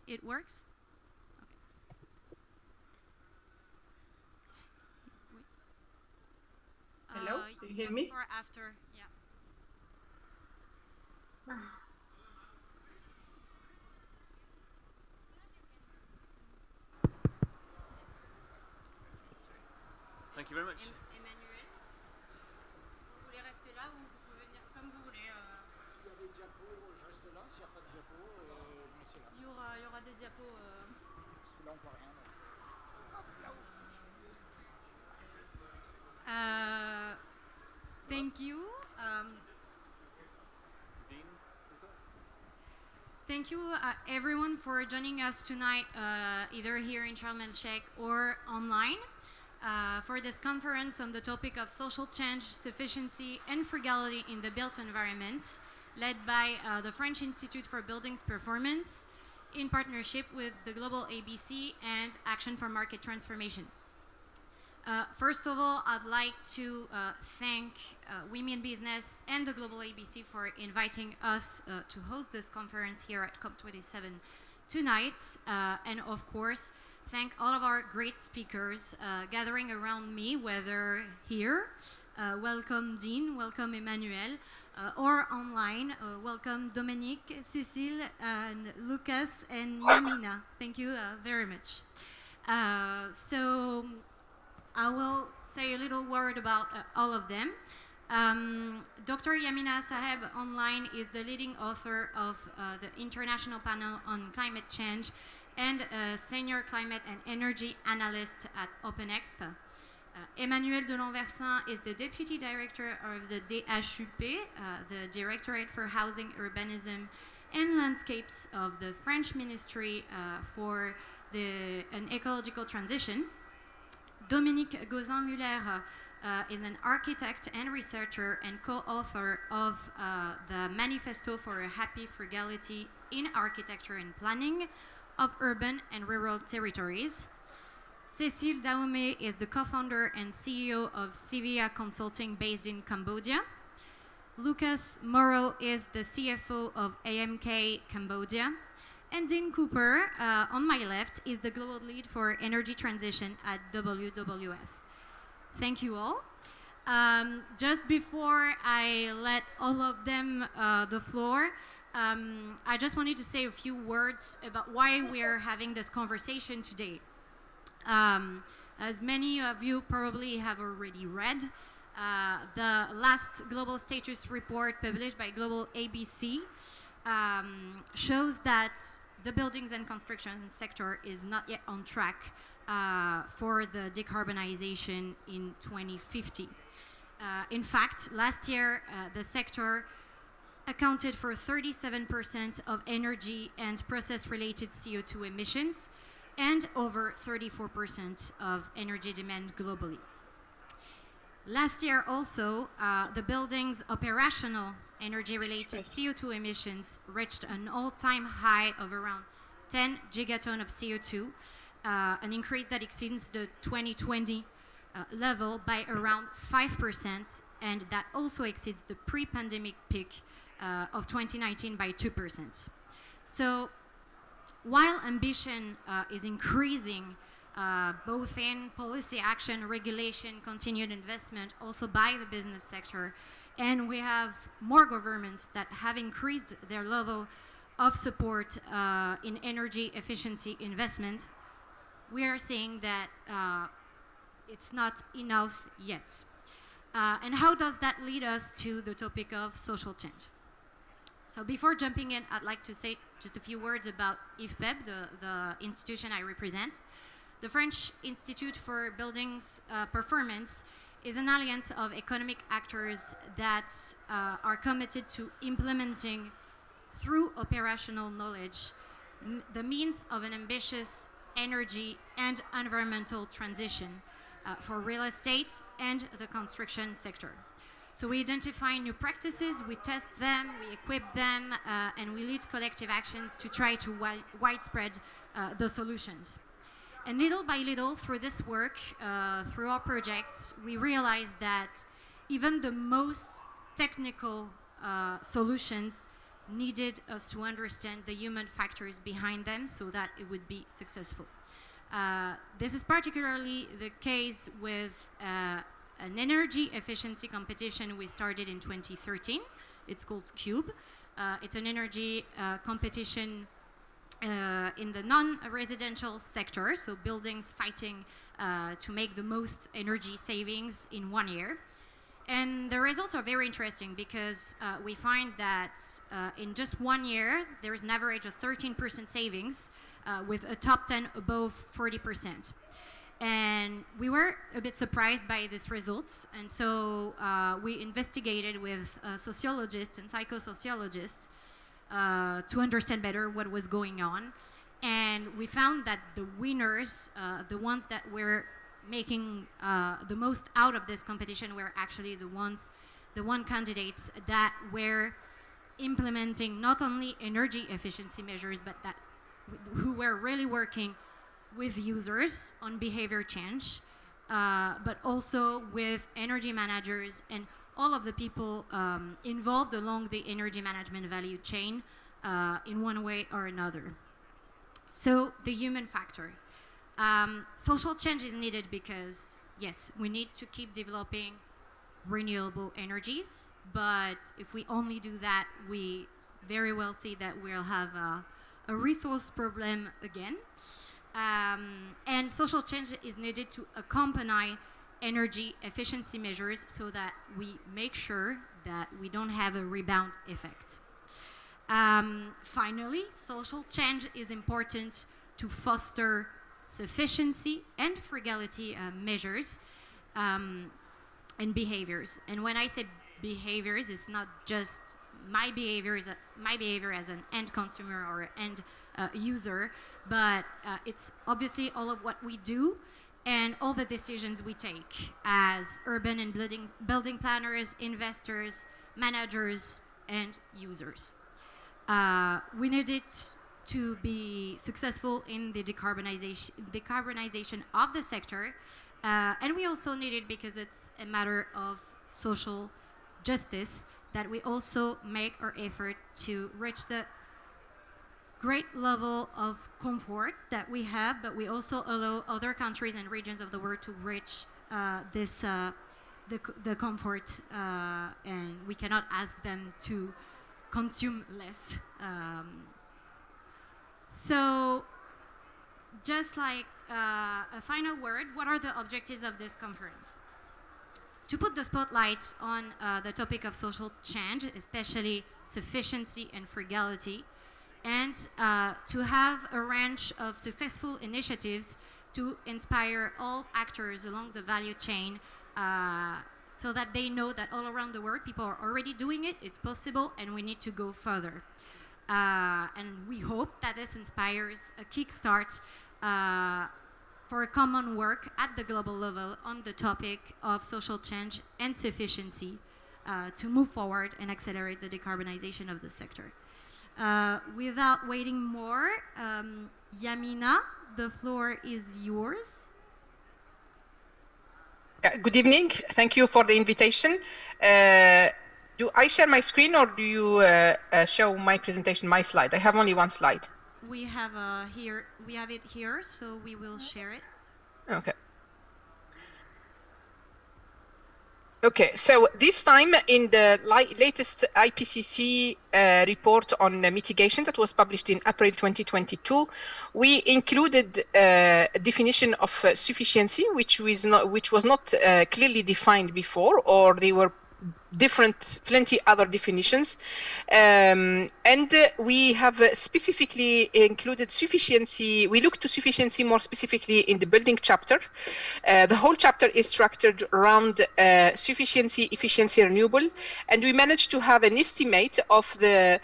It works? Okay. Hello, do you hear me? Before, after, yeah. Thank you very much. Emmanuel, vous voulez rester là ou vous pouvez venir comme vous voulez. S'il y a des diapos, je reste là. S'il n'y a pas de diapos, je me sied là. Il y aura des diapos. Parce que là, on voit rien. Donc. Hop, là où se couche. Thank you. Dean? Thank you, everyone, for joining us tonight, either here in Sharm el-Sheikh or online, for this conference on the topic of social change, sufficiency, and frugality in the built environment, led by the French Institute for Buildings Performance, in partnership with the Global ABC and Action for Market Transformation. First of all, I'd like to thank Women Business and the Global ABC for inviting us to host this conference here at COP27 tonight. And of course, thank all of our great speakers gathering around me, whether here. Welcome, Dean. Welcome, Emmanuel. Or online. Welcome, Dominique, Cécile, and Lucas, and Yamina. Thank you very much. So I will say a little word about all of them. Dr. Yamina Saheb online is the leading author of the International Panel on Climate Change and a senior climate and energy analyst at OpenExp. Emmanuel de Lanversin is the deputy director of the DHUP, the Directorate for Housing, Urbanism and Landscapes of the French Ministry for an Ecological Transition. Dominique Gauzin-Muller is an architect and researcher and co-author of the Manifesto for a Happy Frugality in Architecture and Planning of Urban and Rural Territories. Cécile Dahomey is the co-founder and CEO of Sevilla Consulting based in Cambodia. Lucas Morrow is the CFO of AMK Cambodia. And Dean Cooper, on my left, is the global lead for energy transition at WWF. Thank you all. Just before I let all of them the floor, I just wanted to say a few words about why we're having this conversation today. As many of you probably have already read, the last global status report published by Global ABC shows that the buildings and construction sector is not yet on track for the decarbonization in 2050. In fact, last year, the sector accounted for 37% of energy and process-related CO2 emissions and over 34% of energy demand globally. Last year also, the building's operational energy-related CO2 emissions reached an all-time high of around 10 gigaton of CO2, an increase that exceeds the 2020 level by around 5%, and that also exceeds the pre-pandemic peak of 2019 by 2%. So while ambition is increasing both in policy action, regulation, continued investment, also by the business sector, and we have more governments that have increased their level of support in energy efficiency investment, we are seeing that it's not enough yet. And how does that lead us to the topic of social change? So before jumping in, I'd like to say just a few words about IFPEB, the institution I represent. The French Institute for Buildings Performance is an alliance of economic actors that are committed to implementing, through operational knowledge, the means of an ambitious energy and environmental transition for real estate and the construction sector. So we identify new practices, we test them, we equip them, and we lead collective actions to try to widespread the solutions. And little by little, through this work, through our projects, we realize that even the most technical solutions needed us to understand the human factors behind them so that it would be successful. This is particularly the case with an energy efficiency competition we started in 2013. It's called CUBE. It's an energy competition in the non-residential sector, so buildings fighting to make the most energy savings in 1 year. And the results are very interesting because we find that in just 1 year, there is an average of 13% savings with a top 10 above 40%. And we were a bit surprised by these results. And so we investigated with sociologists and psychosociologists to understand better what was going on. And we found that the winners, the ones that were making the most out of this competition were actually the one candidates that were implementing not only energy efficiency measures, but that who were really working with users on behavior change, but also with energy managers and all of the people involved along the energy management value chain in one way or another. So the human factor. Social change is needed because, yes, we need to keep developing renewable energies, but if we only do that, we very well see that we'll have a resource problem again. And social change is needed to accompany energy efficiency measures so that we make sure that we don't have a rebound effect. Finally, social change is important to foster sufficiency and frugality measures and behaviors. And when I say behaviors, it's not just my behavior as an end consumer or end user, but it's obviously all of what we do and all the decisions we take as urban and building planners, investors, managers, and users. We need it to be successful in the decarbonization of the sector, and we also need it because it's a matter of social justice that we also make our effort to reach the great level of comfort that we have, but we also allow other countries and regions of the world to reach the comfort, and we cannot ask them to consume less. So just like a final word, what are the objectives of this conference? To put the spotlight on the topic of social change, especially sufficiency and frugality, and to have a range of successful initiatives to inspire all actors along the value chain so that they know that all around the world people are already doing it, it's possible, and we need to go further. And we hope that this inspires a kickstart for a common work at the global level on the topic of social change and sufficiency to move forward and accelerate the decarbonization of the sector. Without waiting more, Yamina, the floor is yours. Good evening. Thank you for the invitation. Do I share my screen or do you show my presentation, my slide? I have only one slide. We have it here, so we will share it. Okay. Okay, so this time in the latest IPCC report on mitigation that was published in April 2022, we included a definition of sufficiency, which was not clearly defined before, or they were plenty other definitions, and we have specifically included sufficiency. We look to sufficiency more specifically in the building chapter. The whole chapter is structured around sufficiency, efficiency, renewable, and we managed to have an estimate of the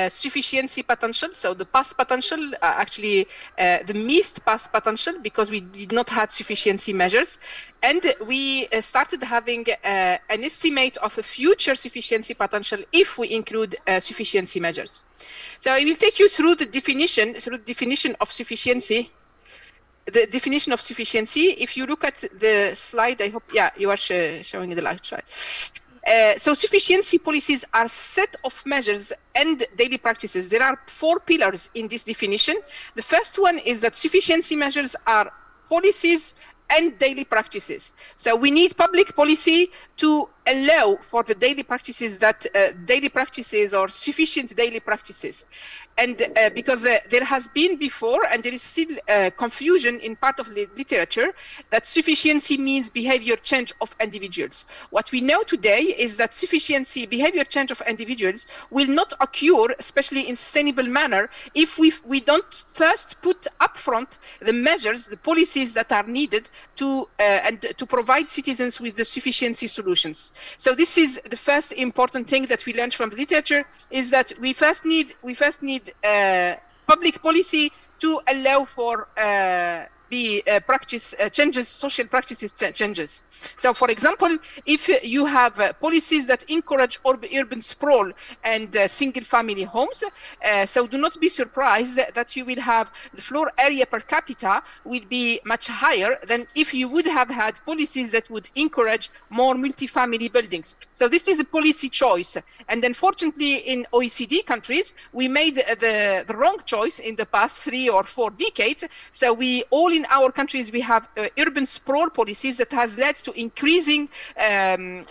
sufficiency potential, so the past potential, actually the missed past potential, because we did not have sufficiency measures, and we started having an estimate of a future sufficiency potential if we include sufficiency measures. So I will take you through the definition of sufficiency. The definition of sufficiency, if you look at the slide, I hope, yeah, you are showing the live slide. So sufficiency policies are set of measures and daily practices. There are 4 pillars in this definition. The first one is that sufficiency measures are policies and daily practices. So we need public policy to allow for the daily practices that daily practices or sufficient daily practices. And because there has been before, and there is still confusion in part of the literature, that sufficiency means behavior change of individuals. What we know today is that sufficiency, behavior change of individuals, will not occur, especially in sustainable manner, if we don't first put upfront the measures, the policies that are needed to and to provide citizens with the sufficiency solutions. So this is the first important thing that we learned from the literature, is that we first need public policy to allow for practice changes, social practices changes. So, for example, if you have policies that encourage urban sprawl and single-family homes, so do not be surprised that you will have the floor area per capita will be much higher than if you would have had policies that would encourage more multi-family buildings. So this is a policy choice. And unfortunately, in OECD countries, we made the wrong choice in the past 3 or 4 decades. So we all in our countries, we have urban sprawl policies that has led to increasing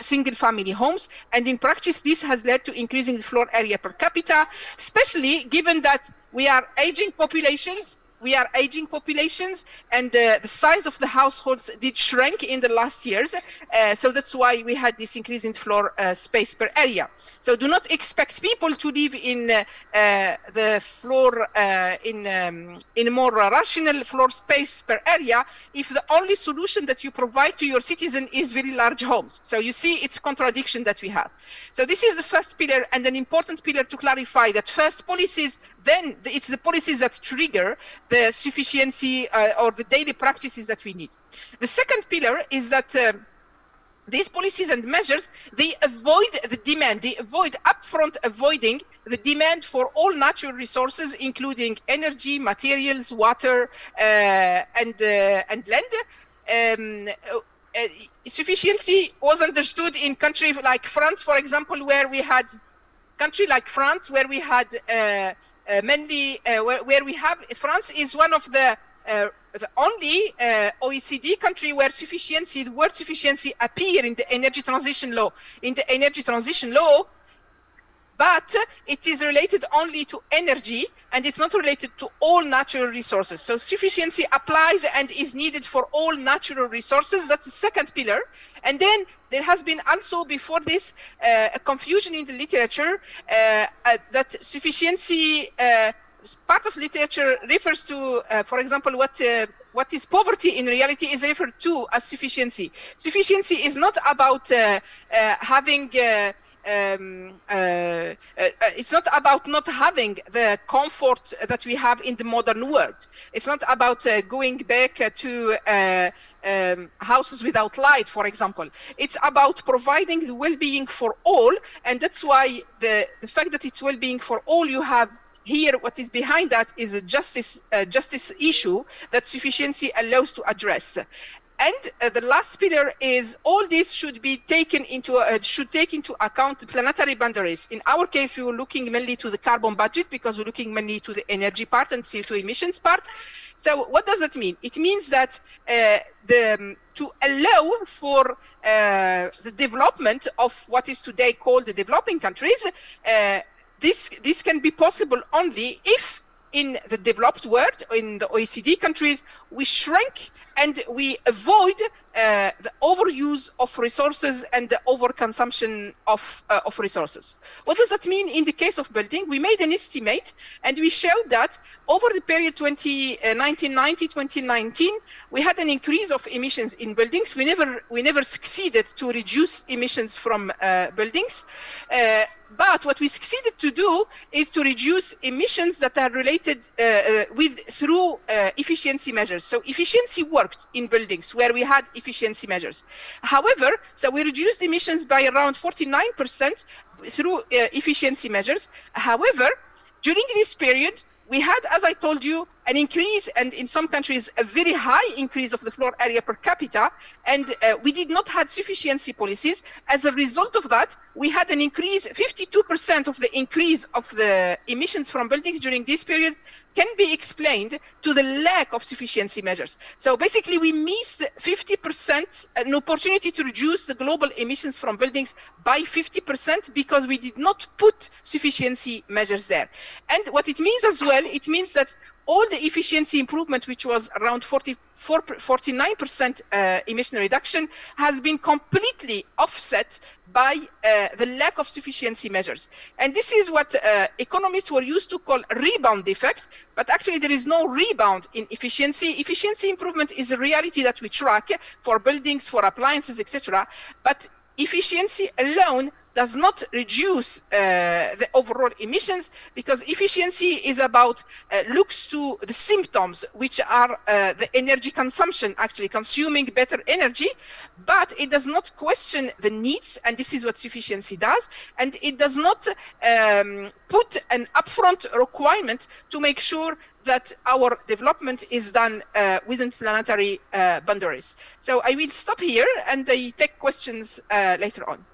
single-family homes. And in practice, this has led to increasing the floor area per capita, especially given that we are aging populations. And the size of the households did shrink in the last years. So that's why we had this increase in floor space per area. So do not expect people to live in the floor, in a more rational floor space per area if the only solution that you provide to your citizen is very large homes. So you see, it's contradiction that we have. So this is the first pillar, and an important pillar to clarify that first policies, then it's the policies that trigger the sufficiency or the daily practices that we need. The second pillar is that these policies and measures, they avoid the demand, they avoid avoiding the demand for all natural resources, including energy, materials, water, and land. Sufficiency was understood in countries like France, for example, where we had mainly where we have France is one of the only OECD country where the word sufficiency appear in the energy transition law. But it is related only to energy, and it's not related to all natural resources. So sufficiency applies and is needed for all natural resources. That's the second pillar. And then there has been also before this a confusion in the literature that sufficiency, part of literature refers to, for example, what is poverty in reality is referred to as sufficiency. Sufficiency is not about having it's not about not having the comfort that we have in the modern world. It's not about going back to houses without light, for example. It's about providing the well-being for all, and that's why the fact that it's well-being for all, you have here, what is behind that is a justice issue that sufficiency allows to address. And the last pillar is all this should be taken into take into account the planetary boundaries. In our case, we were looking mainly to the carbon budget because we're looking mainly to the energy part and CO2 emissions part. So what does that mean? It means that to allow for the development of what is today called the developing countries, this can be possible only if in the developed world, in the OECD countries, we shrink and we avoid the overuse of resources and the overconsumption of resources. What does that mean in the case of building? We made an estimate and we showed that over the period 1990-2019, we had an increase of emissions in buildings. We never succeeded to reduce emissions from buildings. But what we succeeded to do is to reduce emissions that are related through efficiency measures. So efficiency worked in buildings where we had efficiency measures. However, so we reduced emissions by around 49% through efficiency measures. However, during this period, we had, as I told you, an increase, and in some countries a very high increase of the floor area per capita, and we did not have sufficiency policies. As a result of that, we had an increase, 52% of the increase of the emissions from buildings during this period can be explained to the lack of sufficiency measures. So basically we missed 50%, an opportunity to reduce the global emissions from buildings by 50% because we did not put sufficiency measures there. And what it means as well, it means that all the efficiency improvement, which was around 49% emission reduction, has been completely offset by the lack of sufficiency measures. And this is what economists were used to call rebound effect, but actually there is no rebound in efficiency. Efficiency improvement is a reality that we track for buildings, for appliances, etc. But efficiency alone does not reduce the overall emissions, because efficiency is about looks to the symptoms, which are the energy consumption, actually consuming better energy, but it does not question the needs, and this is what sufficiency does, and it does not put an upfront requirement to make sure that our development is done within planetary boundaries. So I will stop here and I take questions later on.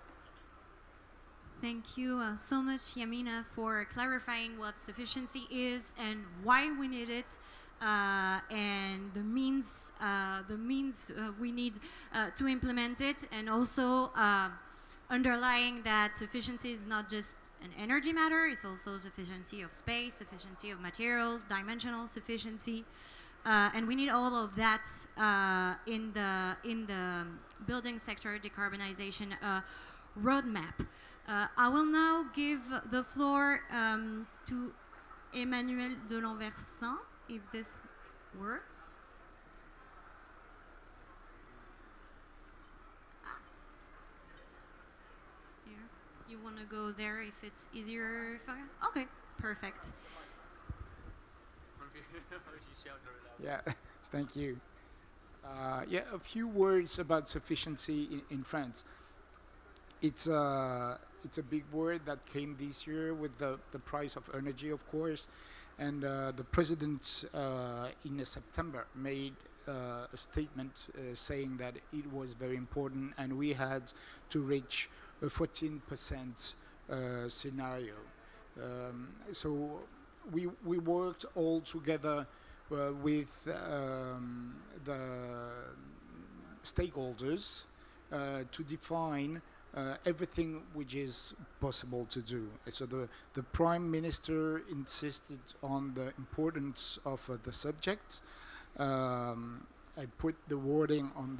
Thank you so much, Yamina, for clarifying what sufficiency is and why we need it, and the means we need to implement it, and also underlying that sufficiency is not just an energy matter, it's also sufficiency of space, sufficiency of materials, dimensional sufficiency, and we need all of that in the building sector decarbonization roadmap. I will now give the floor to Emmanuel de Lanversin, if this works. Here. You want to go there if it's easier for you? Okay, perfect. Yeah, thank you. Yeah, a few words about sufficiency in France. It's a big word that came this year with the price of energy, of course, and the president in September made a statement saying that it was very important and we had to reach a 14% scenario. So we worked all together with the stakeholders to define everything which is possible to do. So the Prime Minister insisted on the importance of the subject. I put the wording on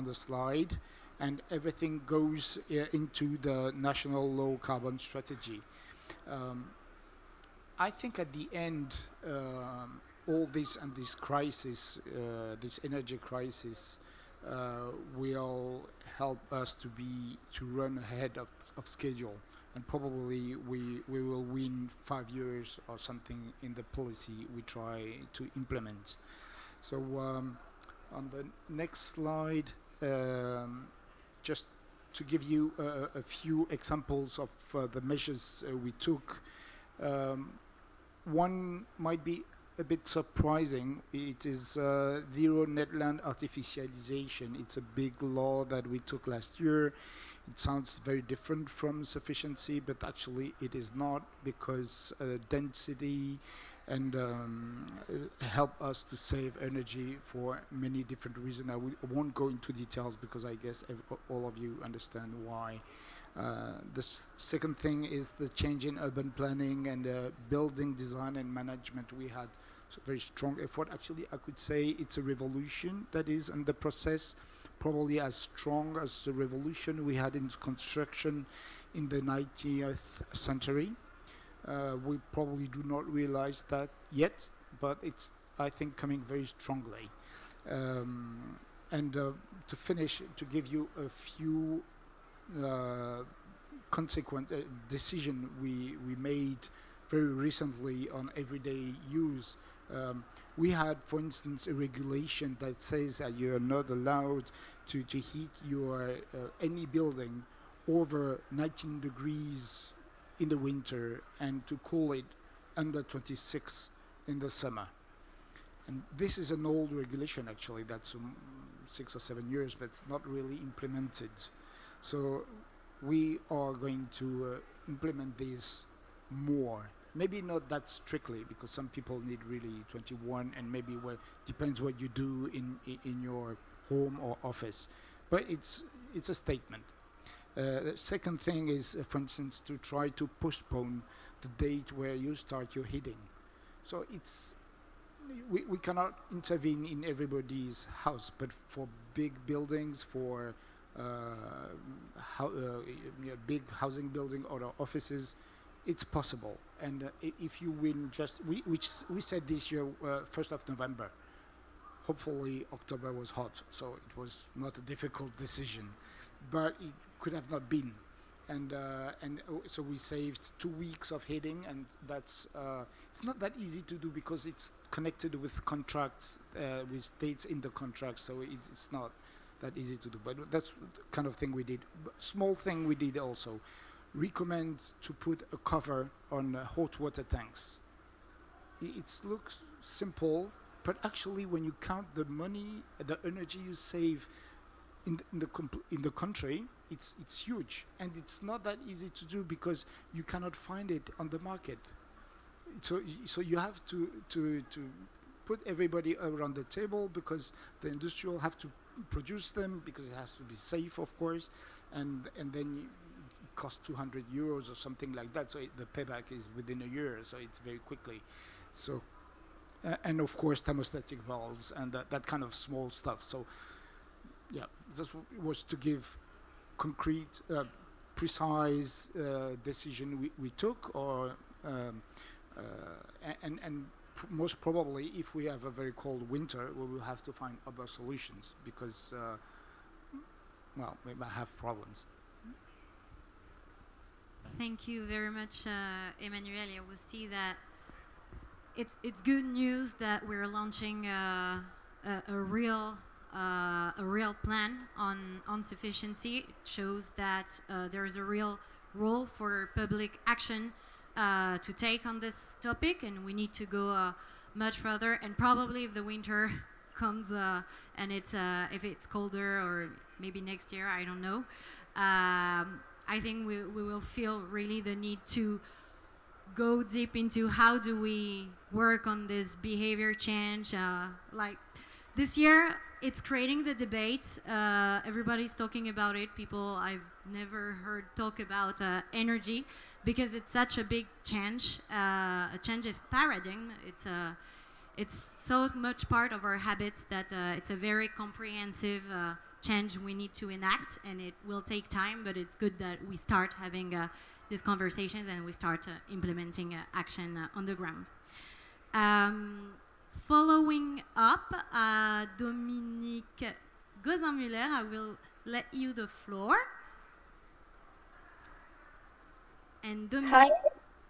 the slide, and everything goes into the national low carbon strategy. I think at the end, all this and this crisis, this energy crisis, will help us to run ahead of schedule, and probably we will win 5 years or something in the policy we try to implement. So on the next slide, just to give you a few examples of the measures we took. One might be a bit surprising. It is zero net land artificialization. It's a big law that we took last year. It sounds very different from sufficiency, but actually it is not, because density and help us to save energy for many different reasons. I won't go into details because I guess all of you understand why. The second thing is the change in urban planning and building design and management. We had a very strong effort. Actually, I could say it's a revolution that is in the process, probably as strong as the revolution we had in construction in the 19th century. We probably do not realize that yet, but it's, I think, coming very strongly. And to finish, to give you a few consequent decision we made very recently on everyday use. We had, for instance, a regulation that says that you are not allowed to heat your any building over 19 degrees in the winter and to cool it under 26 in the summer. And this is an old regulation, actually, that's 6 or 7 years, but it's not really implemented. So we are going to implement this more. Maybe not that strictly, because some people need really 21, and maybe depends what you do in your home or office. But it's a statement. The second thing is, for instance, to try to postpone the date where you start your heating. So we cannot intervene in everybody's house, but for big buildings, for big housing building or offices, it's possible. And if you will we said this year, 1st of November. Hopefully October was hot, so it was not a difficult decision, but it could have not been. And so we saved 2 weeks of heating, and that's it's not that easy to do because it's connected with contracts, with dates in the contracts, so it's not that easy to do. But that's the kind of thing we did. Small thing we did also. Recommend to put a cover on hot water tanks. It looks simple, but actually when you count the money, the energy you save in the country, it's huge, and it's not that easy to do because you cannot find it on the market. So you have to put everybody around the table, because the industrial have to produce them, because it has to be safe, of course, and then it costs 200 euros or something like that. So the payback is within a year, so it's very quickly. So and of course thermostatic valves and that kind of small stuff. So yeah, this was to give concrete, precise decision we took, or and most probably, if we have a very cold winter, we will have to find other solutions, because well, we might have problems. Thank you very much, Emmanuel. I will see that it's good news that we're launching a real plan on sufficiency. It shows that there is a real role for public action to take on this topic, and we need to go much further. And probably if the winter comes and if it's colder, or maybe next year, I don't know, I think we will feel really the need to go deep into how do we work on this behavior change. Like this year, it's creating the debate. Everybody's talking about it. People I've never heard talk about energy, because it's such a big change, a change of paradigm. It's so much part of our habits that it's a very comprehensive change we need to enact, and it will take time, but it's good that we start having these conversations and we start implementing action on the ground. Following up, Dominique Gozan-Muller, I will let you the floor. And Dominique. Hi,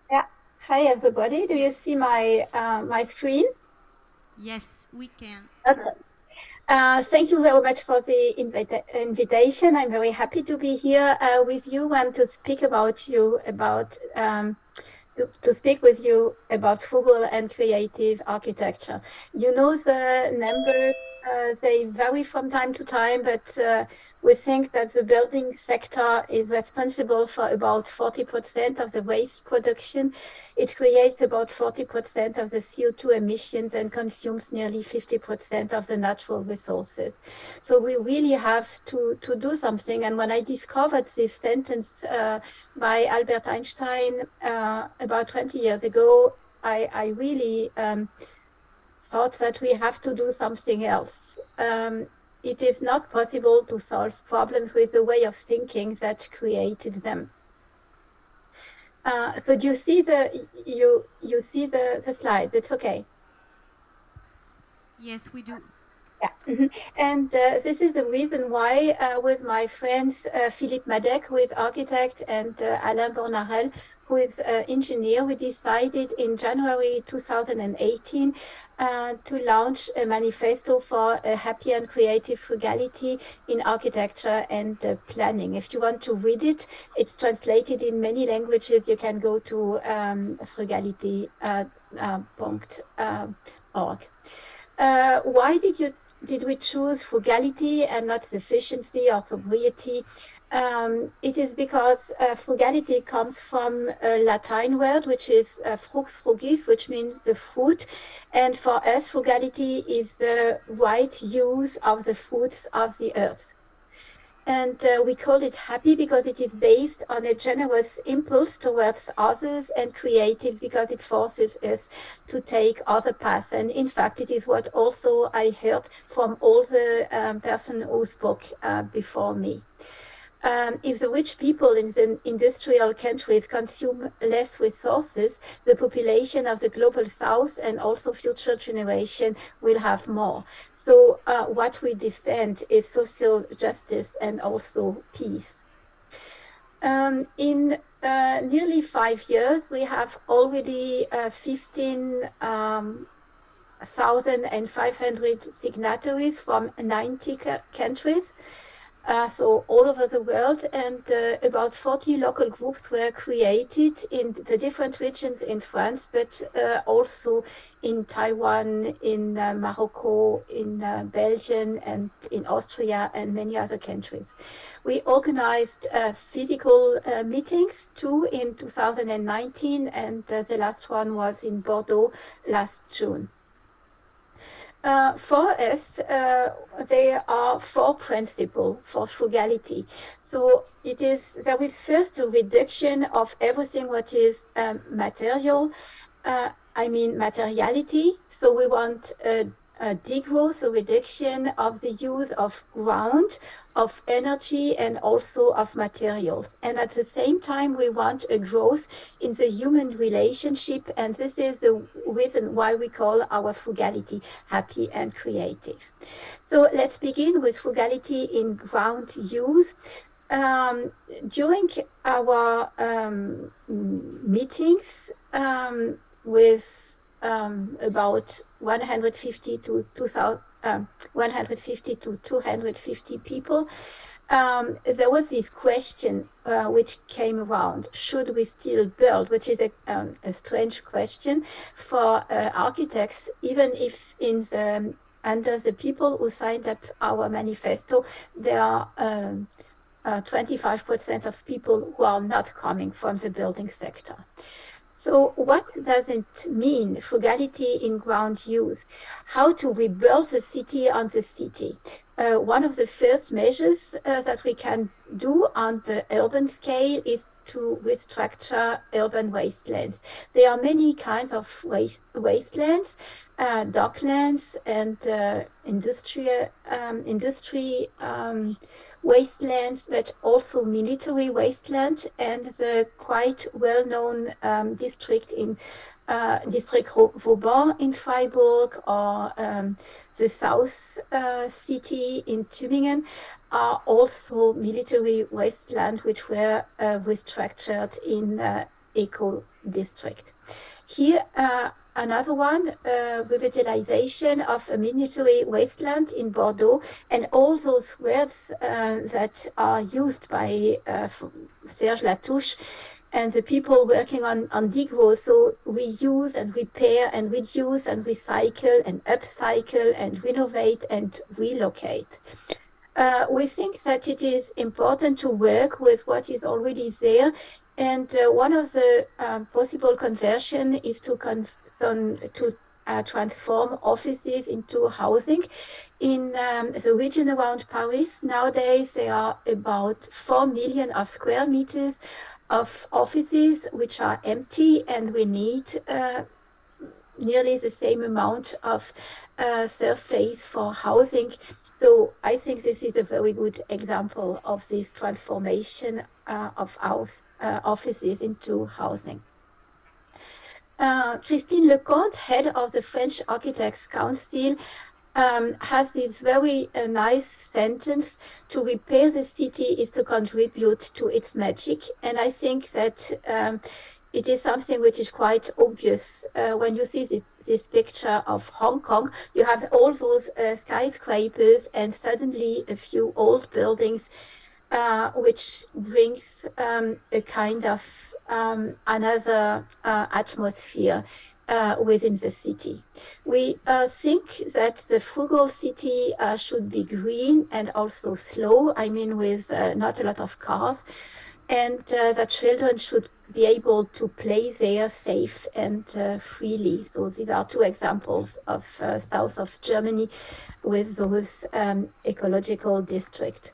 yeah. Hi everybody. Do you see my my screen? Yes, we can. Okay. Thank you very much for the invitation. I'm very happy to be here with you and to speak about to speak with you about frugal and creative architecture. You know, the numbers, they vary from time to time, but we think that the building sector is responsible for about 40% of the waste production. It creates about 40% of the CO2 emissions and consumes nearly 50% of the natural resources. So we really have to do something. And when I discovered this sentence by Albert Einstein about 20 years ago, I really thought that we have to do something else. It is not possible to solve problems with the way of thinking that created them. So do you see you see the slides? It's okay. Yes, we do. Yeah. Mm-hmm. And this is the reason why with my friends Philippe Madec, who is architect, and Alain Bornarel, who is engineer, we decided in January 2018 to launch a manifesto for a happy and creative frugality in architecture and planning. If you want to read it, it's translated in many languages. You can go to frugality .org. Why did we choose frugality and not sufficiency or sobriety? It is because frugality comes from a Latin word, which is frux frugis, which means the fruit. And for us, frugality is the right use of the fruits of the earth. And we call it happy because it is based on a generous impulse towards others, and creative because it forces us to take other paths. And in fact, it is what also I heard from all the person who spoke before me. If the rich people in the industrial countries consume less resources, the population of the global south and also future generation will have more. So what we defend is social justice and also peace. In nearly 5 years, we have already 15,500 signatories from 90 countries. So all over the world, and about 40 local groups were created in the different regions in France, but also in Taiwan, in Morocco, in Belgium, and in Austria, and many other countries. We organized physical meetings too in 2019, and the last one was in Bordeaux last June. For us, there are 4 principles for frugality. So there is first a reduction of everything what is material. I mean materiality. So we want a degrowth, a reduction of the use of ground, of energy, and also of materials. And at the same time, we want a growth in the human relationship. And this is the reason why we call our frugality happy and creative. So let's begin with frugality in ground use. During our meetings with about 150 to 250 people, there was this question which came around: should we still build? Which is a strange question for architects, even if under the people who signed up our manifesto, there are 25% of people who are not coming from the building sector. So what does it mean, frugality in ground use? How to rebuild the city on the city? One of the first measures that we can do on the urban scale is to restructure urban wastelands. There are many kinds of wastelands, docklands, and industry wastelands, but also military wasteland, and the quite well-known district District Vauban in Freiburg, or the South City in Tübingen are also military wasteland which were restructured in eco district. Here, another one, revitalization of a military wasteland in Bordeaux, and all those words that are used by Serge Latouche and the people working on degrowth. So reuse and repair and reduce and recycle and upcycle and renovate and relocate. We think that it is important to work with what is already there. And one of the possible conversion is to transform offices into housing. In the region around Paris, nowadays there are about 4 million of square meters of offices which are empty, and we need nearly the same amount of surface for housing. So I think this is a very good example of this transformation of offices into housing. Christine Lecomte, head of the French Architects Council, has this very nice sentence: to repair the city is to contribute to its magic. And I think that it is something which is quite obvious when you see this picture of Hong Kong. You have all those skyscrapers and suddenly a few old buildings, which brings a kind of another atmosphere. within the city. We think that the frugal city should be green and also slow, I mean with not a lot of cars, and that children should be able to play there safe and freely. So these are two examples of south of Germany with those ecological districts.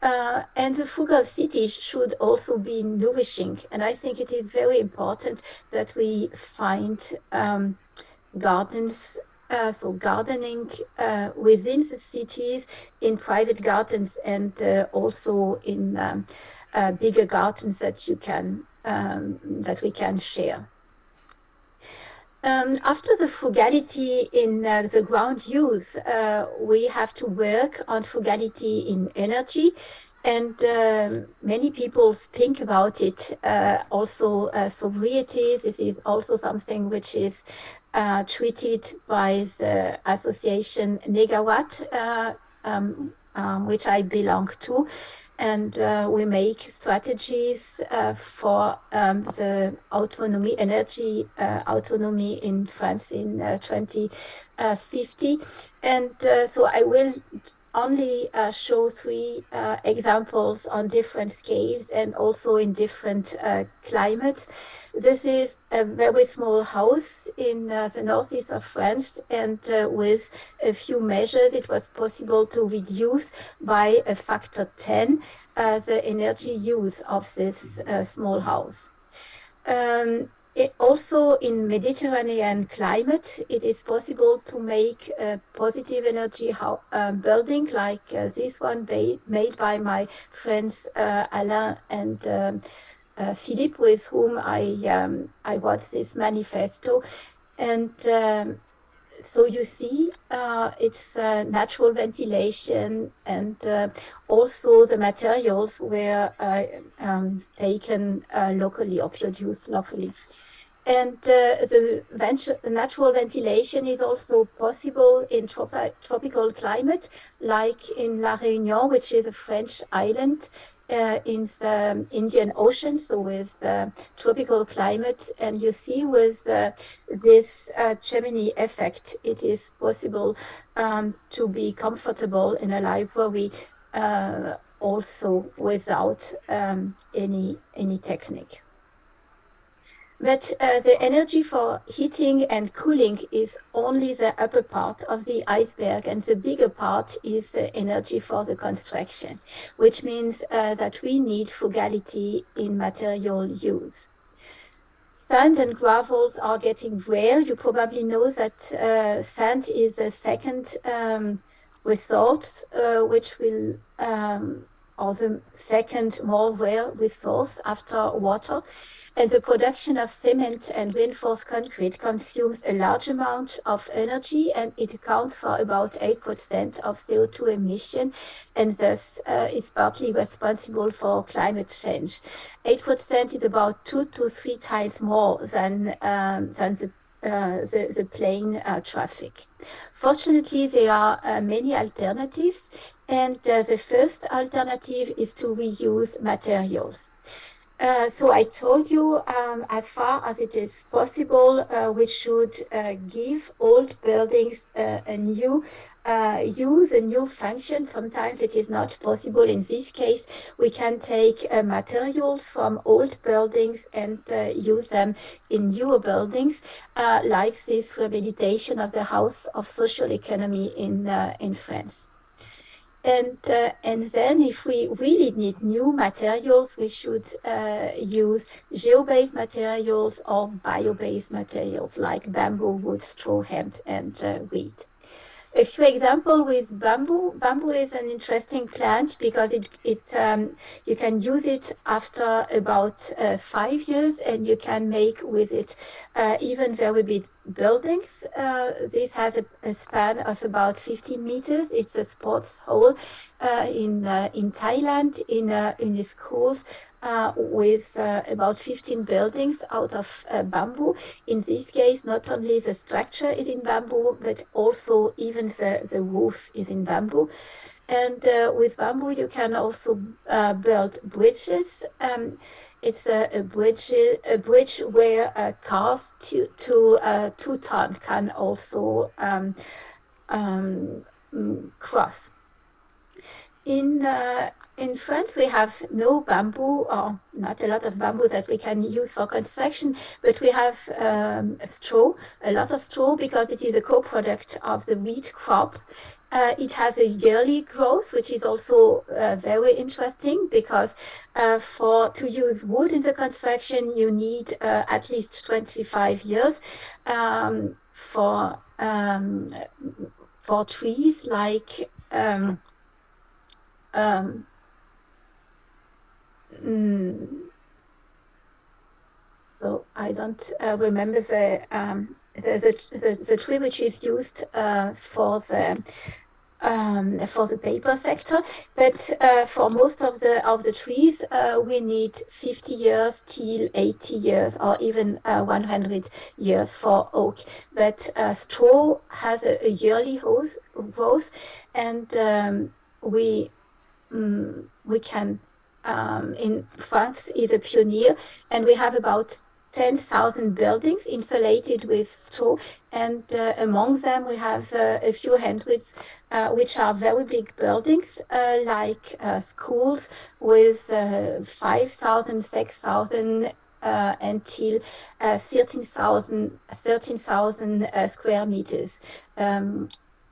And the frugal city should also be nourishing. And I think it is very important that we find gardens, so gardening within the cities, in private gardens, and also in bigger gardens that we can share. After the frugality in the ground use, we have to work on frugality in energy. And many people think about it. Also, sobriety. This is also something which is treated by the association Negawatt, which I belong to. And we make strategies for the autonomy, energy autonomy in France in 2050. And so I will only show three examples on different scales and also in different climates. This is a very small house in the northeast of France, and with a few measures, it was possible to reduce by a factor 10 the energy use of this small house. Also in Mediterranean climate, it is possible to make a positive energy building like this one made by my friends Alain and Philippe, with whom I wrote this manifesto. And so you see, it's natural ventilation, and also the materials were taken locally or produced locally. And the natural ventilation is also possible in tropical climate, like in La Réunion, which is a French island in the Indian Ocean, so with tropical climate. And you see with this chimney effect, it is possible to be comfortable in a library also without any technique. But the energy for heating and cooling is only the upper part of the iceberg, and the bigger part is the energy for the construction, which means that we need frugality in material use. Sand and gravels are getting rare. You probably know that sand is the second resource, which will, or the second more rare resource after water. And the production of cement and reinforced concrete consumes a large amount of energy, and it accounts for about 8% of CO2 emission, and thus is partly responsible for climate change. 8% is about 2 to 3 times more than the plane traffic. Fortunately, there are many alternatives, and the first alternative is to reuse materials. So I told you, as far as it is possible, we should give old buildings a new use, a new function. Sometimes it is not possible. In this case, we can take materials from old buildings and use them in newer buildings, like this rehabilitation of the House of Social Economy in France. And then if we really need new materials, we should use geo-based materials or bio-based materials like bamboo, wood, straw, hemp, and wheat. A few examples with bamboo. Bamboo is an interesting plant because you can use it after about 5 years, and you can make with it even very big buildings. This has a span of about 15 meters. It's a sports hall in Thailand, in the schools with about 15 buildings out of bamboo. In this case, not only the structure is in bamboo, but also even the roof is in bamboo. And with bamboo, you can also build bridges. It's a bridge where cars to 2 ton can also cross. In France, we have no bamboo, or not a lot of bamboo that we can use for construction, but we have straw, a lot of straw, because it is a co-product of the wheat crop. It has a yearly growth, which is also very interesting, because to use wood in the construction, you need at least 25 years. For trees like so I don't remember the tree which is used for the paper sector, but for most of the trees, we need 50 years till 80 years, or even 100 years for oak. But straw has a yearly growth, and we can. In France is a pioneer, and we have about 10,000 buildings insulated with straw, and among them we have a few hundreds which are very big buildings, like schools with 5,000, 6,000 until 13,000 square meters.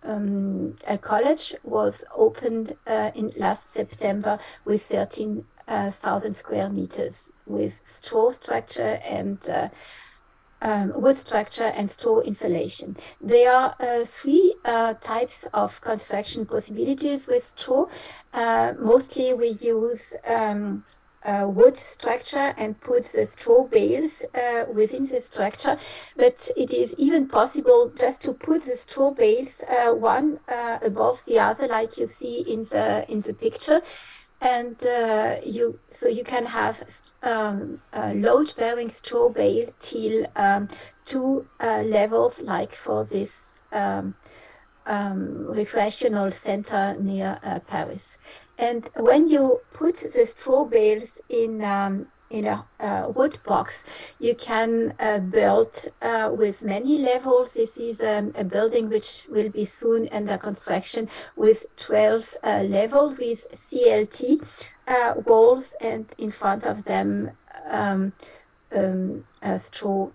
A college was opened in last September with 13,000 square meters with straw structure and wood structure and straw insulation. There are 3 types of construction possibilities with straw. Mostly we use wood structure and put the straw bales within the structure, but it is even possible just to put the straw bales one above the other, like you see in the picture, and you can have load-bearing straw bale till 2 levels, like for this recreational center near Paris. And when you put the straw bales in a wood box, you can build with many levels. This is a building which will be soon under construction with 12 levels with CLT walls, and in front of them straw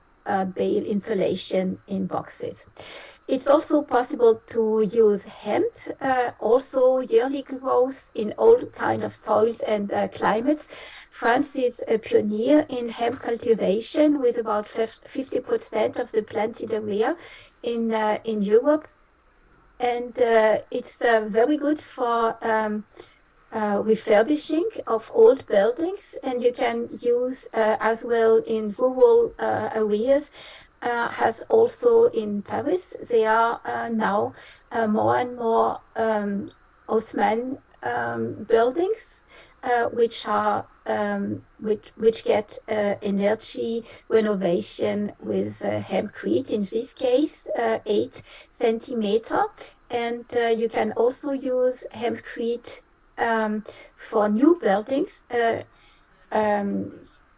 bale insulation in boxes. It's also possible to use hemp, also yearly growth in all kinds of soils and climates. France is a pioneer in hemp cultivation with about 50% of the planted area in Europe. And it's very good for refurbishing of old buildings, and you can use as well in rural areas. Has also in Paris. There are now more and more Haussmann buildings, which get energy renovation with hempcrete. In this case, 8 centimeter, and you can also use hempcrete for new buildings.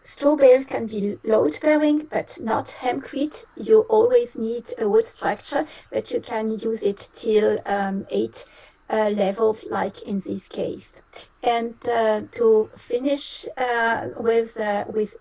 Straw bales can be load-bearing, but not hempcrete. You always need a wood structure, but you can use it till 8 levels, like in this case. And to finish with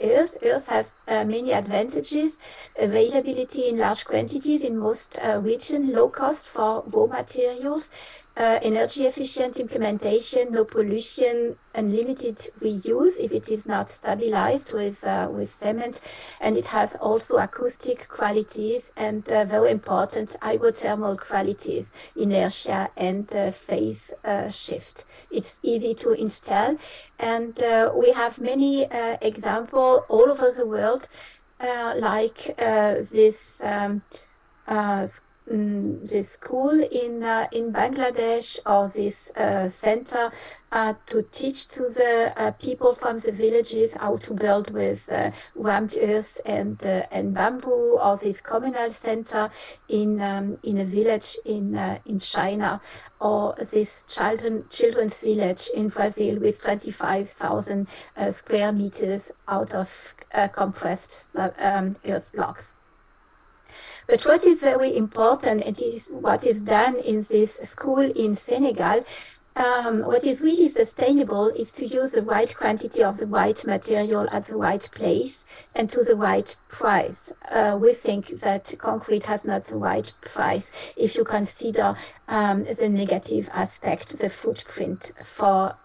earth. Earth has many advantages: availability in large quantities in most regions, low cost for raw materials, energy efficient implementation, no pollution, unlimited reuse if it is not stabilized with cement, and it has also acoustic qualities and very important hydrothermal qualities, inertia and phase shift. It's easy to install, and we have many examples all over the world, like this this school in Bangladesh, or this center to teach to the people from the villages how to build with rammed earth and bamboo, or this communal center in a village in China, or this children's village in Brazil with 25,000 square meters out of compressed earth blocks. But what is very important, it is what is done in this school in Senegal. What is really sustainable is to use the right quantity of the right material at the right place and to the right price. We think that concrete has not the right price if you consider the negative aspect, the footprint for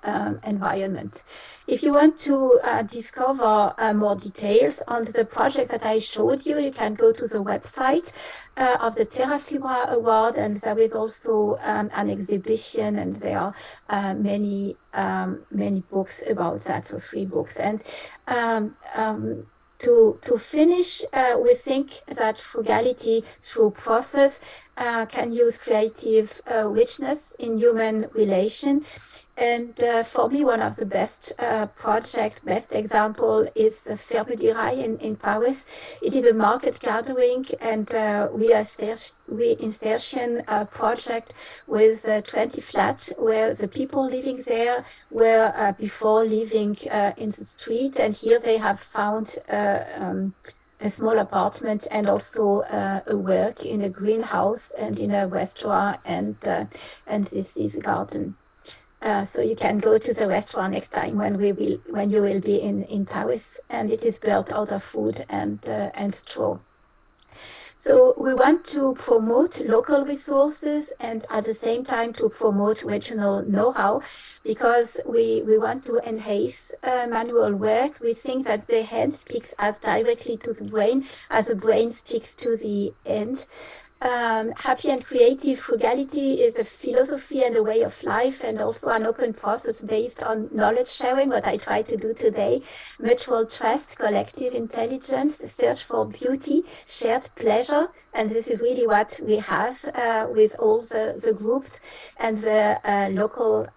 environment. If you want to discover more details on the project that I showed you, you can go to the website of the Terrafibra Award, and there is also an exhibition, and there are many books about that, so 3 books. And to finish, we think that frugality through process can use creative richness in human relation. And for me, one of the best example is Ferme-du-Rail in Paris. It is a market gathering and reinsertion project with 20 flats where the people living there were before living in the street. And here they have found a small apartment and also a work in a greenhouse and in a restaurant and this is a garden. So you can go to the restaurant next time when you will be in Paris, and it is built out of wood and straw. So we want to promote local resources and at the same time to promote regional know-how, because we want to enhance manual work. We think that the hand speaks as directly to the brain as the brain speaks to the hand. Happy and creative frugality is a philosophy and a way of life, and also an open process based on knowledge sharing, what I try to do today, mutual trust, collective intelligence, search for beauty, shared pleasure, and this is really what we have with all the groups and the local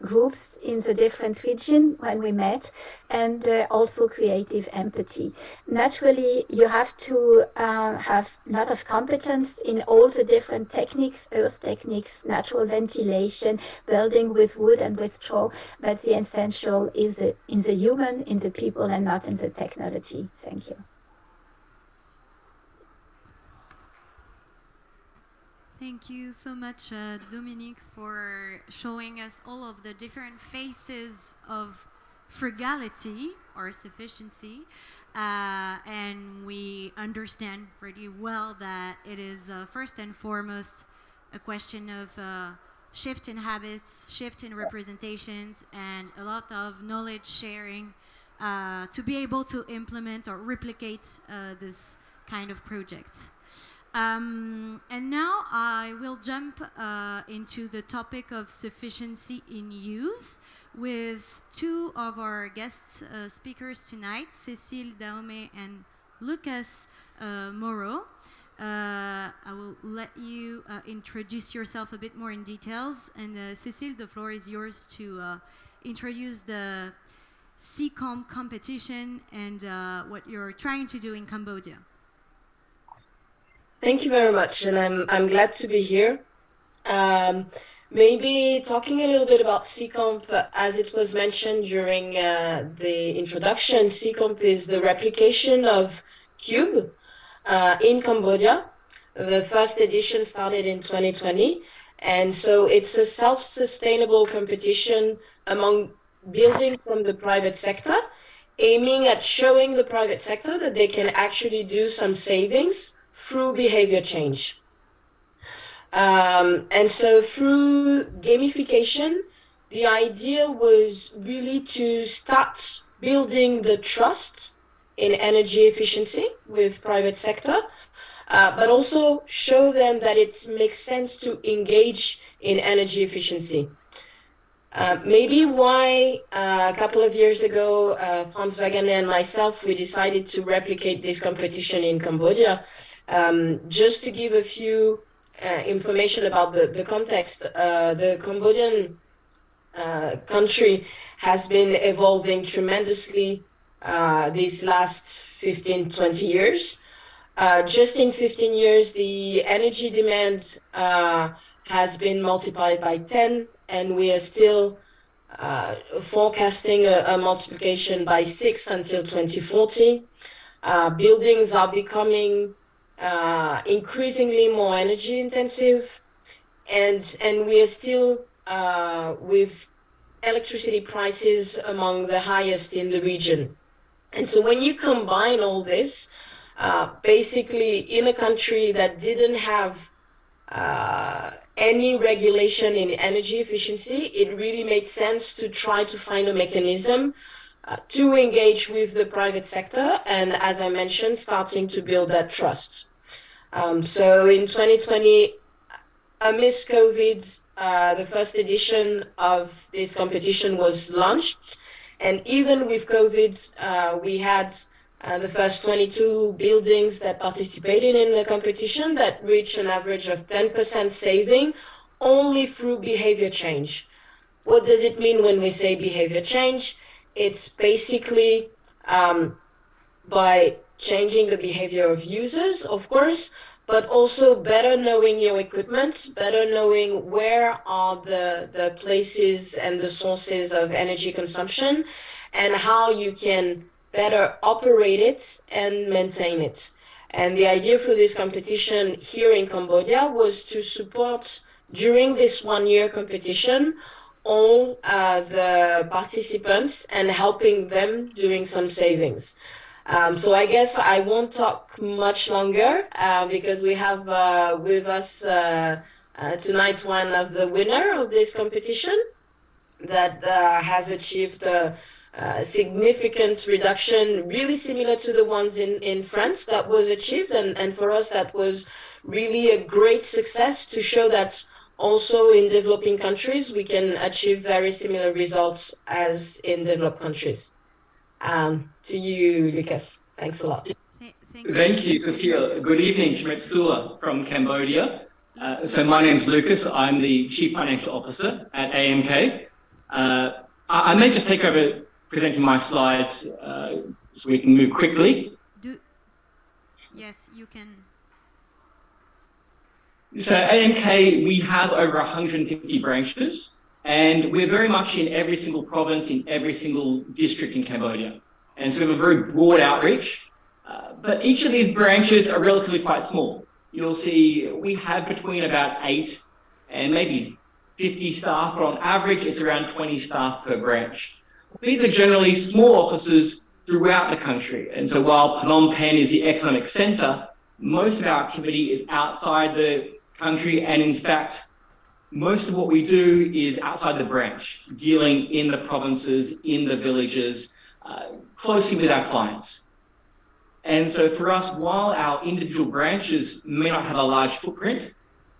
groups in the different region when we met, and also creative empathy. Naturally, you have to have a lot of competence in all the different techniques, earth techniques, natural ventilation, building with wood and with straw, but the essential is in the human, in the people, and not in the technology. Thank you. Thank you so much, Dominique, for showing us all of the different faces of frugality or sufficiency. And we understand pretty well that it is first and foremost a question of shift in habits, shift in representations, and a lot of knowledge sharing to be able to implement or replicate this kind of project. And now I will jump into the topic of sufficiency in use with 2 of our guest speakers tonight, Cécile Dahomey and Lucas Moreau. I will let you introduce yourself a bit more in details. And Cécile, the floor is yours to introduce the COP competition and what you're trying to do in Cambodia. Thank you very much, and I'm glad to be here. Maybe talking a little bit about COP, as it was mentioned during the introduction, COP is the replication of CUBE in Cambodia. The first edition started in 2020, and so it's a self-sustainable competition among building from the private sector, aiming at showing the private sector that they can actually do some savings through behavior change. And so through gamification, the idea was really to start building the trust in energy efficiency with private sector, but also show them that it makes sense to engage in energy efficiency. Maybe why a couple of years ago, Frans Wagene and myself, we decided to replicate this competition in Cambodia. Just to give a few information about the context. The Cambodian country has been evolving tremendously these last 15, 20 years. Just in 15 years, the energy demand has been multiplied by 10, and we are still forecasting a multiplication by 6 until 2040. Buildings are becoming increasingly more energy intensive, and we are still with electricity prices among the highest in the region. And so when you combine all this, basically in a country that didn't have any regulation in energy efficiency, it really made sense to try to find a mechanism to engage with the private sector, and as I mentioned, starting to build that trust. So in 2020, amidst COVID, the first edition of this competition was launched, and even with COVID, we had the first 22 buildings that participated in the competition that reached an average of 10% saving only through behavior change. What does it mean when we say behavior change? It's basically by changing the behavior of users, of course, but also better knowing your equipment, better knowing where are the places and the sources of energy consumption, and how you can better operate it and maintain it. And the idea for this competition here in Cambodia was to support, during this 1-year competition, all the participants and helping them doing some savings. So I guess I won't talk much longer because we have with us tonight one of the winner of this competition that has achieved a significant reduction, really similar to the ones in France that was achieved. And for us, that was really a great success to show that also in developing countries, we can achieve very similar results as in developed countries. To you, Lucas. Thanks a lot. Thank you, Cecile. Good evening, Shmetsula from Cambodia. So my name's Lucas. I'm the Chief Financial Officer at AMK. I may just take over presenting my slides so we can move quickly. Yes, you can. So AMK, we have over 150 branches, and we're very much in every single province, in every single district in Cambodia. And so we have a very broad outreach, but each of these branches are relatively quite small. You'll see we have between about 8 and maybe 50 staff, but on average, it's around 20 staff per branch. These are generally small offices throughout the country. And so while Phnom Penh is the economic center, most of our activity is outside the country, and in fact, most of what we do is outside the branch, dealing in the provinces, in the villages, closely with our clients. And so for us, while our individual branches may not have a large footprint,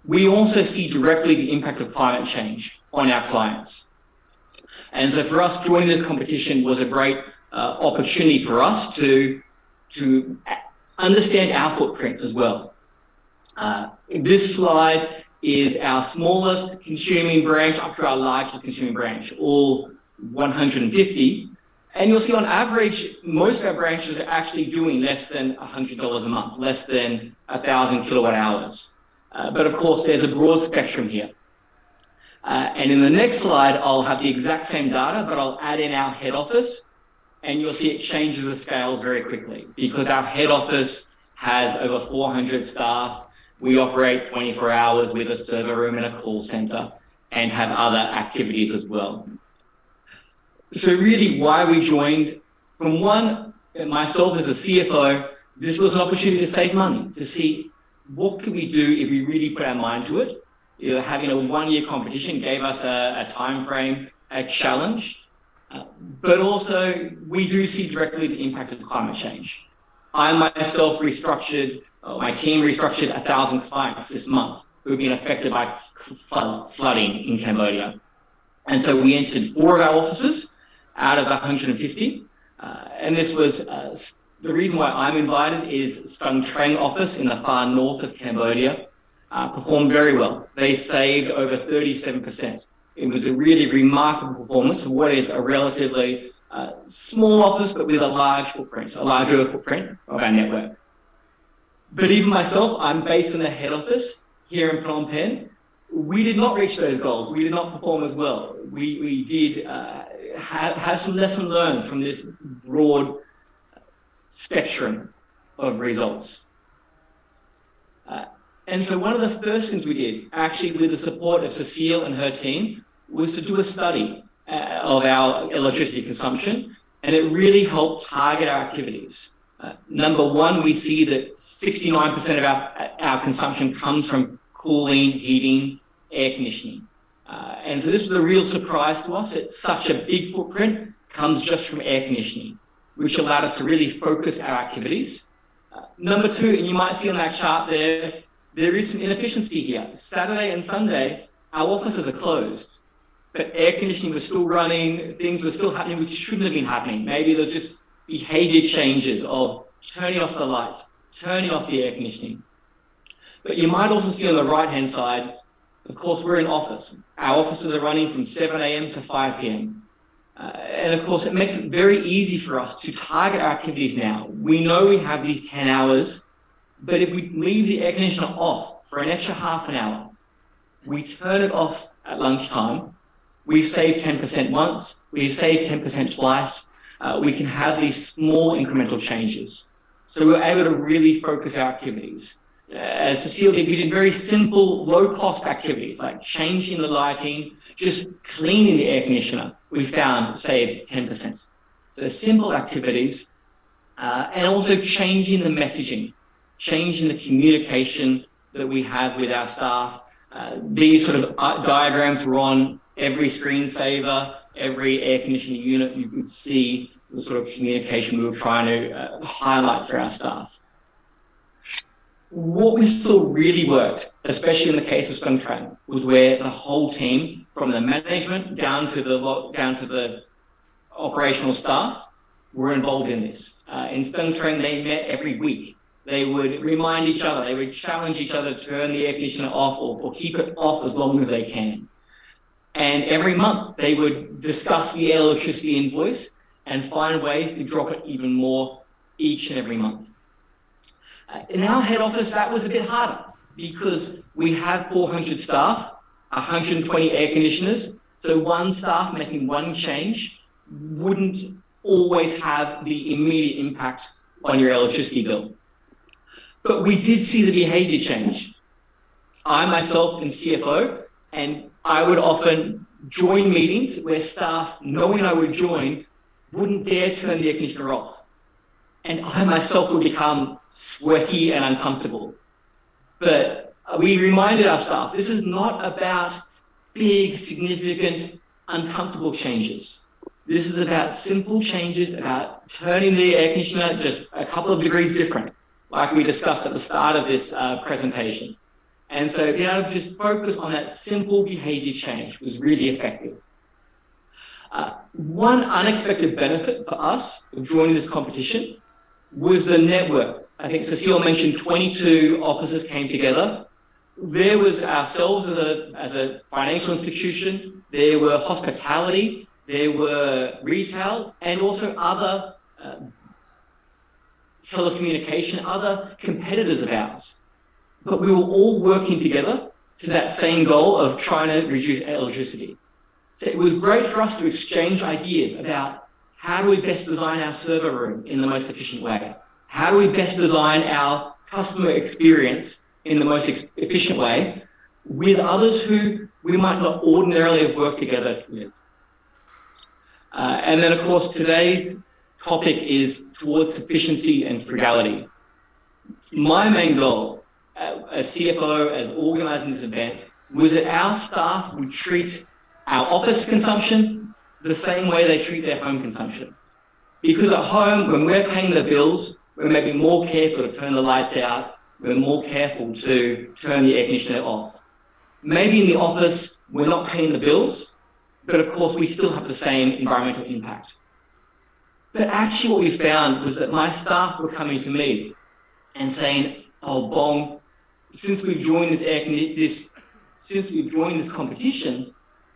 we also see directly the impact of climate change on our clients. And so for us, joining this competition was a great opportunity for us to understand our footprint as well. This slide is our smallest consuming branch up to our largest consuming branch, all 150. And you'll see on average, most of our branches are actually doing less than $100 a month, less than 1,000 kilowatt hours. But of course, there's a broad spectrum here. And in the next slide, I'll have the exact same data, but I'll add in our head office, and you'll see it changes the scales very quickly because our head office has over 400 staff. We operate 24 hours with a server room and a call center and have other activities as well. So really why we joined, from one, myself as a CFO, this was an opportunity to save money, to see what could we do if we really put our mind to it. You know, having a 1-year competition gave us a time frame, a challenge, but also we do see directly the impact of climate change. I myself restructured, my team restructured 1,000 clients this month who've been affected by flooding in Cambodia. And so we entered 4 of our offices out of 150. And this was, the reason why I'm invited is Stung Treng office in the far north of Cambodia. performed very well. They saved over 37%. It was a really remarkable performance for what is a relatively small office, but with a large footprint, a larger footprint of our network. But even myself, I'm based in the head office here in Phnom Penh. We did not reach those goals. We did not perform as well. We did have some lessons learned from this broad spectrum of results. And so one of the first things we did, actually with the support of Cecile and her team, was to do a study of our electricity consumption, and it really helped target our activities. Number one, we see that 69% of our consumption comes from cooling, heating, air conditioning. And so this was a real surprise to us. It's such a big footprint, comes just from air conditioning, which allowed us to really focus our activities. Number two, and you might see on that chart there is some inefficiency here. Saturday and Sunday, our offices are closed, but air conditioning was still running, things were still happening which shouldn't have been happening. Maybe there's just behavior changes of turning off the lights, turning off the air conditioning. But you might also see on the right-hand side, of course, we're in office. Our offices are running from 7 a.m. to 5 p.m. And of course, it makes it very easy for us to target our activities now. We know we have these 10 hours, but if we leave the air conditioner off for an extra half an hour, we turn it off at lunchtime, we've saved 10% once, we've saved 10% twice, we can have these small incremental changes. So we're able to really focus our activities. As Cecile did, we did very simple, low-cost activities like changing the lighting, just cleaning the air conditioner, we found saved 10%. So simple activities, and also changing the messaging, changing the communication that we have with our staff. These sort of diagrams were on every screensaver, every air conditioning unit. You could see the sort of communication we were trying to highlight for our staff. What we saw really worked, especially in the case of Stung Treng, was where the whole team, from the management down to the operational staff, were involved in this. In Stung Treng, they met every week. They would remind each other, they would challenge each other to turn the air conditioner off or keep it off as long as they can. And every month, they would discuss the electricity invoice and find ways to drop it even more each and every month. In our head office, that was a bit harder because we have 400 staff, 120 air conditioners, so one staff making one change wouldn't always have the immediate impact on your electricity bill. But we did see the behavior change. I myself am CFO, and I would often join meetings where staff, knowing I would join, wouldn't dare turn the air conditioner off. And I myself would become sweaty and uncomfortable. But we reminded our staff, this is not about big, significant, uncomfortable changes. This is about simple changes, about turning the air conditioner just a couple of degrees different, like we discussed at the start of this presentation. And so being able to just focus on that simple behavior change was really effective. One unexpected benefit for us of joining this competition was the network. I think Cecile mentioned 22 officers came together. There was ourselves as a financial institution, there were hospitality, there were retail, and also other telecommunication, other competitors of ours. But we were all working together to that same goal of trying to reduce electricity. So it was great for us to exchange ideas about how do we best design our server room in the most efficient way? How do we best design our customer experience in the most efficient way with others who we might not ordinarily have worked together with? And then, of course, today's topic is towards sufficiency and frugality. My main goal as CFO, as organising this event, was that our staff would treat our office consumption the same way they treat their home consumption. Because at home, when we're paying the bills, we're maybe more careful to turn the lights out, we're more careful to turn the air conditioner off. Maybe in the office, we're not paying the bills, but of course we still have the same environmental impact. But actually what we found was that my staff were coming to me and saying, oh, Bong, since we've joined since we've joined this competition,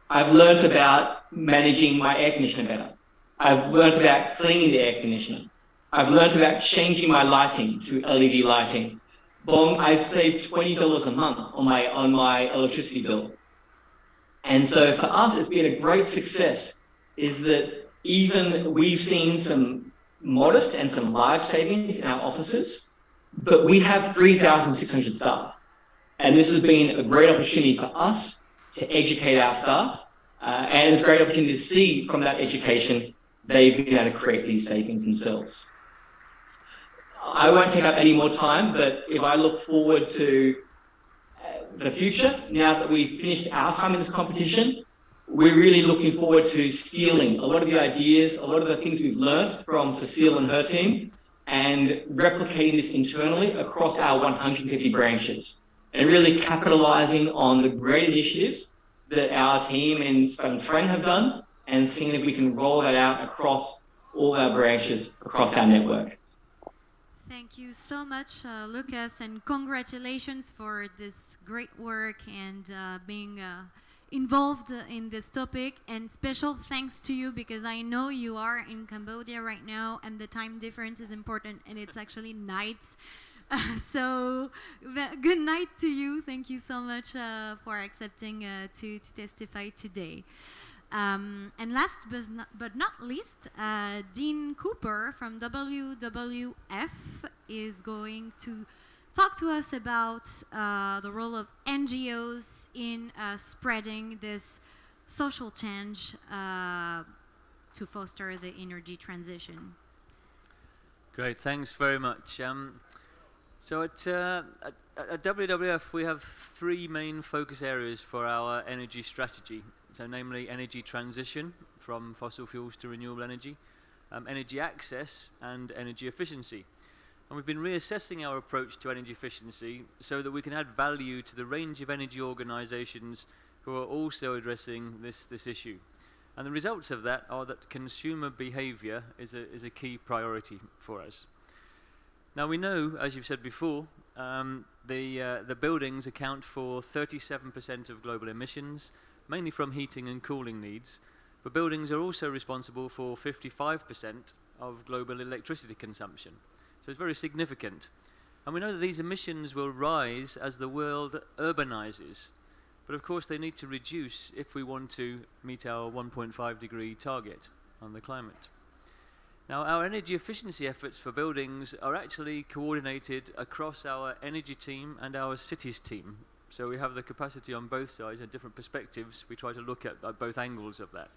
I've learned about managing my air conditioner better. I've learned about cleaning the air conditioner. I've learned about changing my lighting to LED lighting. I saved $20 a month on my electricity bill. And so for us, it's been a great success, is that even we've seen some modest and some large savings in our offices, but we have 3,600 staff. And this has been a great opportunity for us to educate our staff. And it's a great opportunity to see from that education, they've been able to create these savings themselves. I won't take up any more time, but if I look forward to the future, now that we've finished our time in this competition, we're really looking forward to stealing a lot of the ideas, a lot of the things we've learned from Cecile and her team, and replicating this internally across our 150 branches, and really capitalizing on the great initiatives that our team in Stoke-on-Trent have done, and seeing if we can roll that out across all our branches across our network. Thank you so much, Lucas, and congratulations for this great work and being involved in this topic. And special thanks to you, because I know you are in Cambodia right now and the time difference is important, and it's actually night. So good night to you. Thank you so much for accepting to testify today. And last but not least, Dean Cooper from WWF is going to talk to us about the role of NGOs in spreading this social change to foster the energy transition. Great, thanks very much. So at WWF, we have three main focus areas for our energy strategy. So namely energy transition from fossil fuels to renewable energy, energy access, and energy efficiency. And we've been reassessing our approach to energy efficiency so that we can add value to the range of energy organizations who are also addressing this issue. And the results of that are that consumer behavior is a key priority for us. Now we know, as you've said before, the buildings account for 37% of global emissions, mainly from heating and cooling needs, but buildings are also responsible for 55% of global electricity consumption. So it's very significant. And we know that these emissions will rise as the world urbanizes. But of course they need to reduce if we want to meet our 1.5 degree target on the climate. Now our energy efficiency efforts for buildings are actually coordinated across our energy team and our cities team. So we have the capacity on both sides and different perspectives. We try to look at both angles of that.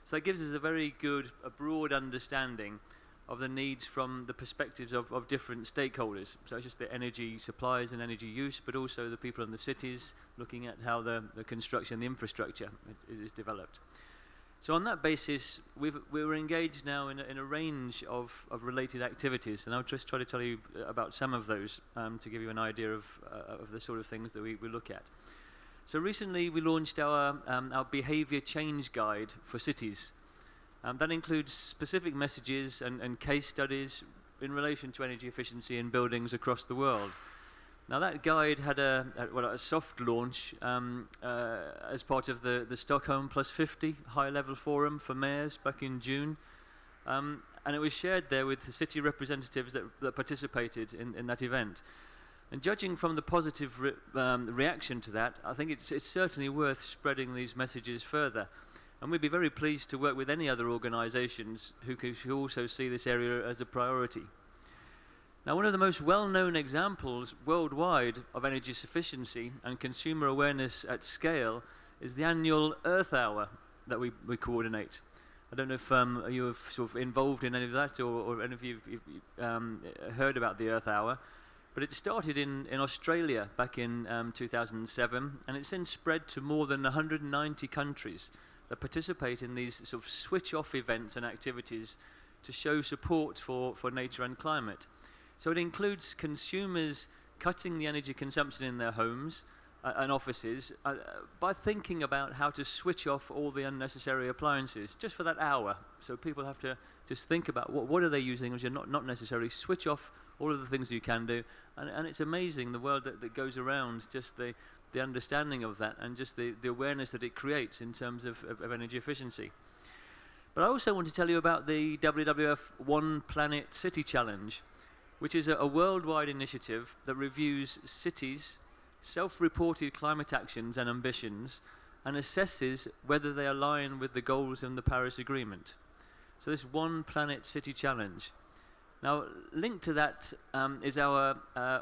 So that gives us a very good, broad understanding of the needs from the perspectives of different stakeholders. So it's just the energy suppliers and energy use, but also the people in the cities, looking at how the construction, the infrastructure is developed. So on that basis, we're engaged now in a range of related activities, and I'll just try to tell you about some of those to give you an idea of the sort of things that we look at. So recently we launched our behavior change guide for cities. That includes specific messages and case studies in relation to energy efficiency in buildings across the world. Now that guide had a soft launch as part of the Stockholm Plus 50 high-level forum for mayors back in June. And it was shared there with the city representatives that participated in that event. And judging from the positive reaction to that, I think it's certainly worth spreading these messages further. And we'd be very pleased to work with any other organizations who also see this area as a priority. Now, one of the most well-known examples worldwide of energy sufficiency and consumer awareness at scale is the annual Earth Hour that we coordinate. I don't know if you're sort of involved in any of that or any of you heard about the Earth Hour, but it started in Australia back in 2007, and it's since spread to more than 190 countries that participate in these sort of switch-off events and activities to show support for nature and climate. So it includes consumers cutting the energy consumption in their homes and offices by thinking about how to switch off all the unnecessary appliances just for that hour. So people have to just think about what are they using, which are not necessarily. Switch off all of the things you can do, and it's amazing the world that goes around, just the understanding of that, and just the awareness that it creates in terms of energy efficiency. But I also want to tell you about the WWF One Planet City Challenge, which is a worldwide initiative that reviews cities' self-reported climate actions and ambitions and assesses whether they align with the goals in the Paris Agreement. So this One Planet City Challenge. Now, linked to that is our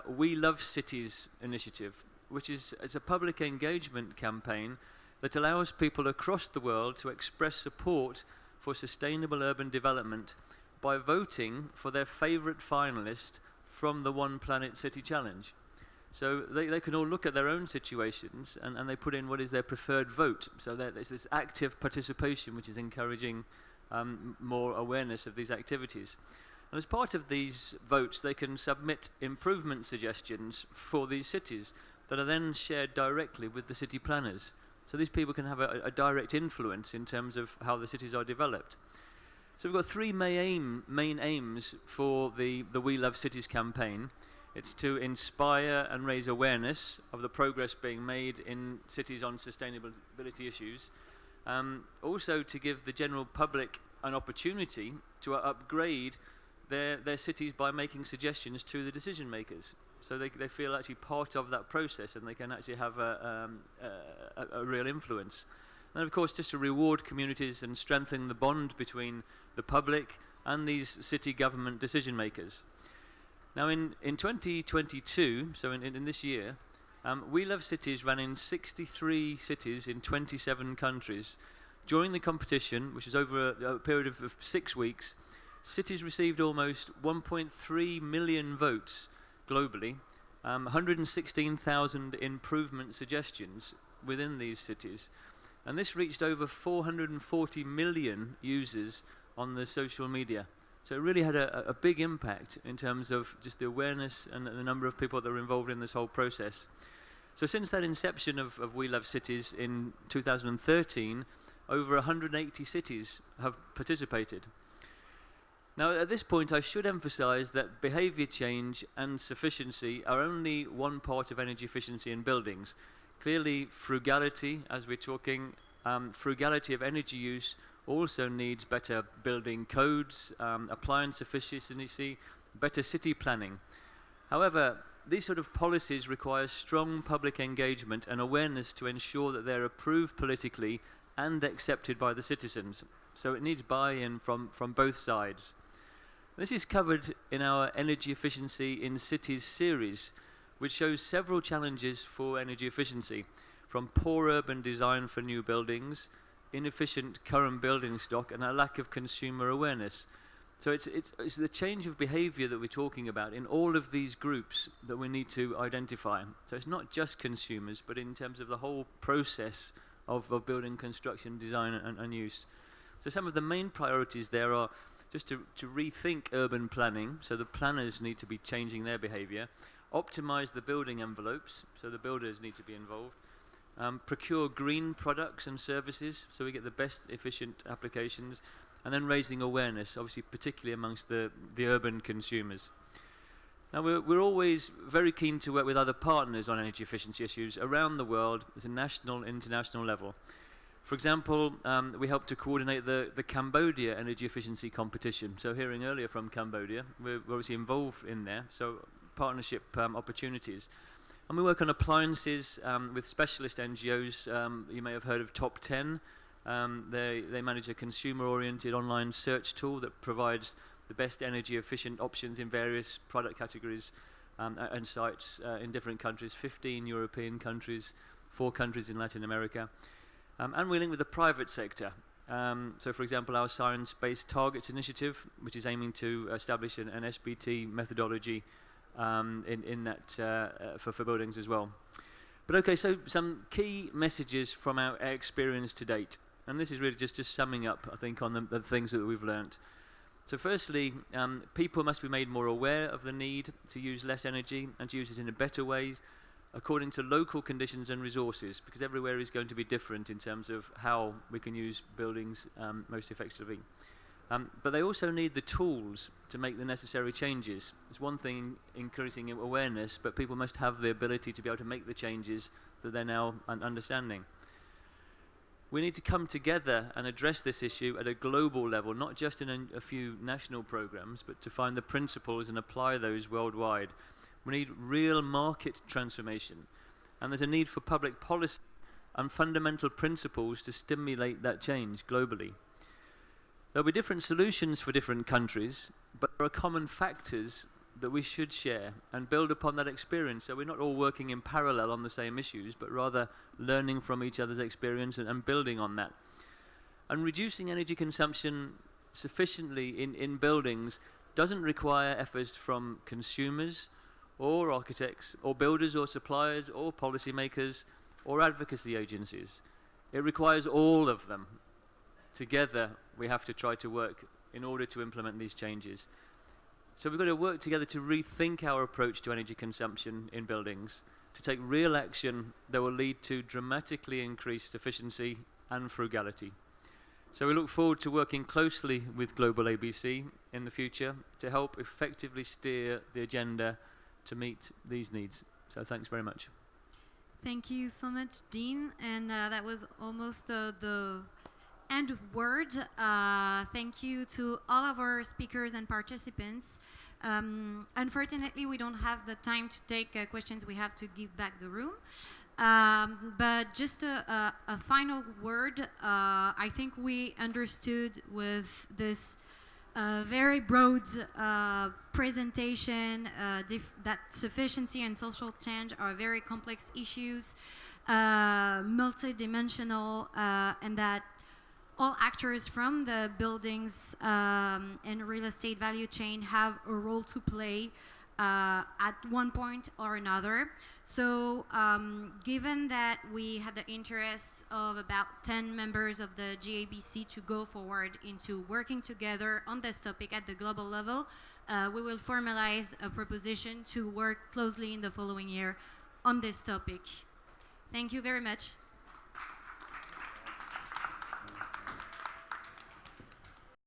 We Love Cities initiative, which is a public engagement campaign that allows people across the world to express support for sustainable urban development by voting for their favorite finalist from the One Planet City Challenge. So they can all look at their own situations and they put in what is their preferred vote. So there's this active participation which is encouraging more awareness of these activities. And as part of these votes, they can submit improvement suggestions for these cities that are then shared directly with the city planners. So these people can have a direct influence in terms of how the cities are developed. So we've got three main aims for the We Love Cities campaign. It's to inspire and raise awareness of the progress being made in cities on sustainability issues. Also to give the general public an opportunity to upgrade their cities by making suggestions to the decision makers. So they feel actually part of that process and they can actually have a real influence. And of course, just to reward communities and strengthen the bond between the public and these city government decision makers. Now in 2022, so in this year, We Love Cities ran in 63 cities in 27 countries. During the competition, which was over a period of 6 weeks, cities received almost 1.3 million votes globally, 116,000 improvement suggestions within these cities. And this reached over 440 million users on the social media. So it really had a big impact in terms of just the awareness and the number of people that were involved in this whole process. So since that inception of We Love Cities in 2013, over 180 cities have participated. Now at this point I should emphasize that behavior change and sufficiency are only one part of energy efficiency in buildings. Clearly frugality, as we're talking, frugality of energy use also needs better building codes, appliance efficiency, better city planning. However, these sort of policies require strong public engagement and awareness to ensure that they're approved politically and accepted by the citizens. So it needs buy-in from both sides. This is covered in our Energy Efficiency in Cities series, which shows several challenges for energy efficiency, from poor urban design for new buildings, inefficient current building stock, and a lack of consumer awareness. So it's the change of behavior that we're talking about in all of these groups that we need to identify. So it's not just consumers, but in terms of the whole process of building construction, design, and use. So some of the main priorities there are just to rethink urban planning, so the planners need to be changing their behavior, optimize the building envelopes, so the builders need to be involved, procure green products and services, so we get the best efficient applications, and then raising awareness, obviously particularly amongst the urban consumers. Now we're always very keen to work with other partners on energy efficiency issues around the world at a national, international level. For example, we helped to coordinate the Cambodia energy efficiency competition. So hearing earlier from Cambodia, we're obviously involved in there, so partnership opportunities. And we work on appliances with specialist NGOs. You may have heard of Top 10. They manage a consumer-oriented online search tool that provides the best energy-efficient options in various product categories and sites in different countries, 15 European countries, 4 countries in Latin America. And we link with the private sector. So, for example, our Science-Based Targets Initiative, which is aiming to establish an SBT methodology in that for buildings as well. But okay, so some key messages from our experience to date. And this is really just summing up, I think, on the things that we've learnt. So firstly, people must be made more aware of the need to use less energy and to use it in a better ways according to local conditions and resources, because everywhere is going to be different in terms of how we can use buildings most effectively. But they also need the tools to make the necessary changes. It's one thing increasing awareness, but people must have the ability to be able to make the changes that they're now understanding. We need to come together and address this issue at a global level, not just in a few national programs, but to find the principles and apply those worldwide. We need real market transformation, and there's a need for public policy and fundamental principles to stimulate that change globally. There'll be different solutions for different countries, but there are common factors that we should share and build upon that experience, so we're not all working in parallel on the same issues, but rather learning from each other's experience and building on that. And reducing energy consumption sufficiently in buildings doesn't require efforts from consumers or architects or builders or suppliers or policymakers or advocacy agencies. It requires all of them. Together, we have to try to work in order to implement these changes. So we've got to work together to rethink our approach to energy consumption in buildings, to take real action that will lead to dramatically increased efficiency and frugality. So we look forward to working closely with Global ABC in the future to help effectively steer the agenda to meet these needs. So thanks very much. Thank you so much, Dean. And that was almost the end word. Thank you to all of our speakers and participants. Unfortunately, we don't have the time to take questions. We have to give back the room. But just a final word. I think we understood with this very broad presentation that sufficiency and social change are very complex issues, multidimensional, and that all actors from the buildings and real estate value chain have a role to play at one point or another. So given that we had the interest of about 10 members of the GABC to go forward into working together on this topic at the global level, we will formalize a proposition to work closely in the following year on this topic. Thank you very much.